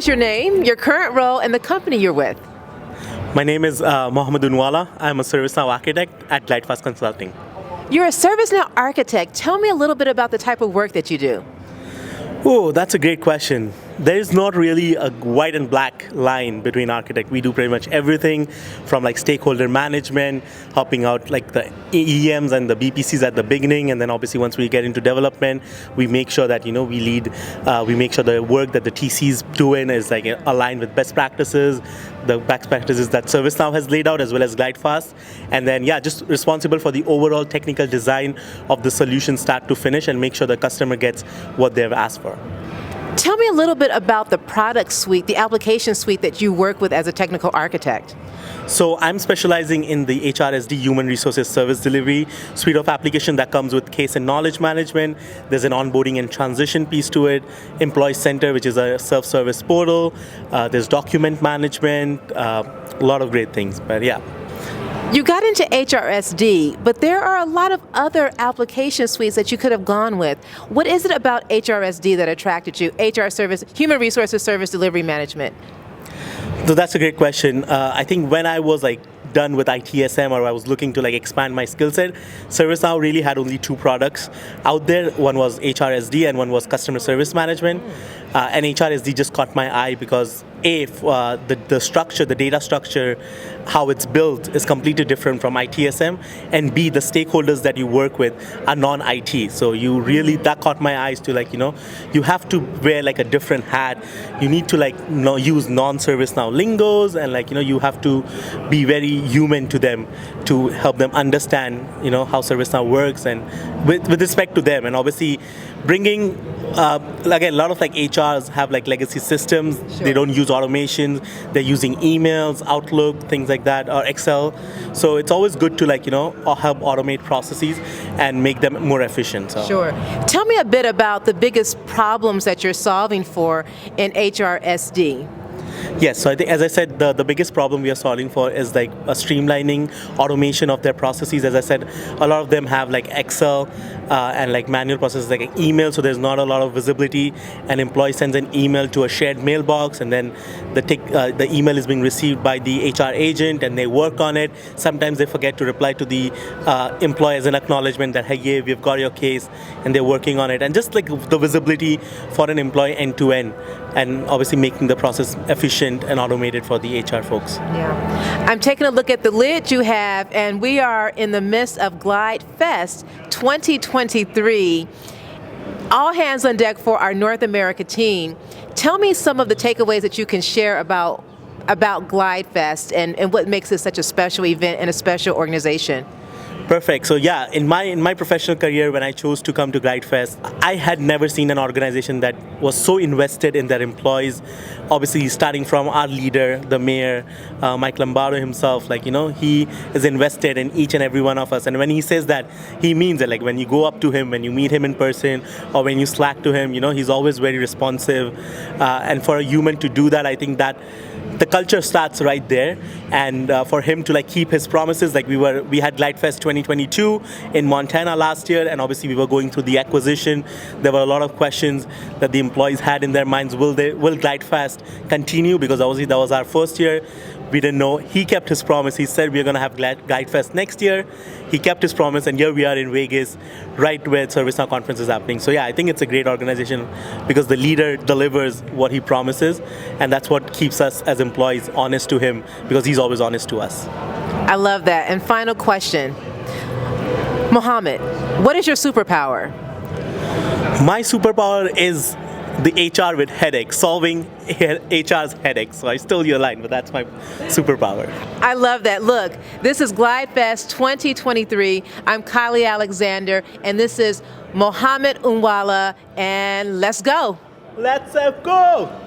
us your name, your current role, and the company you're with. My name is Mohammed Unwala. I'm a ServiceNow Architect at GlideFast Consulting. You're a ServiceNow Architect. Tell me a little bit about the type of work that you do. Oh, that's a great question. There is not really a white and black line between architect. We do pretty much everything from like stakeholder management, helping out like the EMs and the BPCs at the beginning, and then obviously once we get into development, we make sure that we lead, we make sure the work that the TCs doing is like aligned with best practices, the best practices that ServiceNow has laid out as well as GlideFast, and then just responsible for the overall technical design of the solution start to finish and make sure the customer gets what they've asked for. Tell me a little bit about the product suite, the application suite that you work with as a technical architect. So I'm specializing in the HRSD, Human Resources Service Delivery suite of application that comes with case and knowledge management. There's an onboarding and transition piece to it, Employee Center, which is a self-service portal. There's document management, a lot of great things, but yeah. You got into HRSD, but there are a lot of other application suites that you could have gone with. What is it about HRSD that attracted you? HR service, Human Resources Service Delivery Management. So that's a great question. I think when I was done with ITSM or I was looking to expand my skill set, ServiceNow really had only two products out there. One was HRSD and one was Customer Service Management. And HRSD just caught my eye because the structure, the data structure, how it's built is completely different from ITSM, and B, the stakeholders that you work with are non-IT. So that caught my eyes to you have to wear a different hat. You need to use non-ServiceNow lingos, and you have to be very human to them to help them understand how ServiceNow works and with respect to them. And obviously bringing again, a lot of HRs have legacy systems. Sure. They don't use automations. They're using emails, Outlook, things like that, or Excel. So it's always good to help automate processes and make them more efficient. So. Sure. Tell me a bit about the biggest problems that you're solving for in HRSD. Yes, so I think, as I said, the biggest problem we are solving for is a streamlining automation of their processes. As I said, a lot of them have Excel and manual processes like email, so there's not a lot of visibility. An employee sends an email to a shared mailbox, and then the email is being received by the HR agent, and they work on it. Sometimes they forget to reply to the employee as an acknowledgement that, hey, yeah, we've got your case, and they're working on it. And just the visibility for an employee end to end, and obviously making the process efficient and automated for the HR folks. Yeah. I'm taking a look at the lid you have, and we are in the midst of GlideFest 2023. All hands on deck for our North America team. Tell me some of the takeaways that you can share about GlideFest and what makes it such a special event and a special organization. Perfect. So yeah, in my professional career, when I chose to come to GlideFest, I had never seen an organization that was so invested in their employees. Obviously, starting from our leader, the mayor, Mike Lombardo himself, he is invested in each and every one of us. And when he says that, he means it. When you go up to him, when you meet him in person, or when you Slack to him, he's always very responsive. And for a human to do that, I think that the culture starts right there, and for him to keep his promises. We had GlideFest 2022 in Montana last year, and obviously we were going through the acquisition. There were a lot of questions that the employees had in their minds. Will GlideFest continue? Because obviously that was our first year. We didn't know. He kept his promise. He said we're going to have GlideFest next year. He kept his promise, and here we are in Vegas, right where ServiceNow conference is happening. So yeah, I think it's a great organization because the leader delivers what he promises, and that's what keeps us as employees honest to him, because he's always honest to us. I love that. And final question, Mohammed, what is your superpower? My superpower is the HR with headaches, solving HR's headaches. So I stole your line, but that's my superpower. I love that. Look, this is GlideFest 2023. I'm Kylie Alexander, and this is Mohammed Unwala, and let's go. Let's go.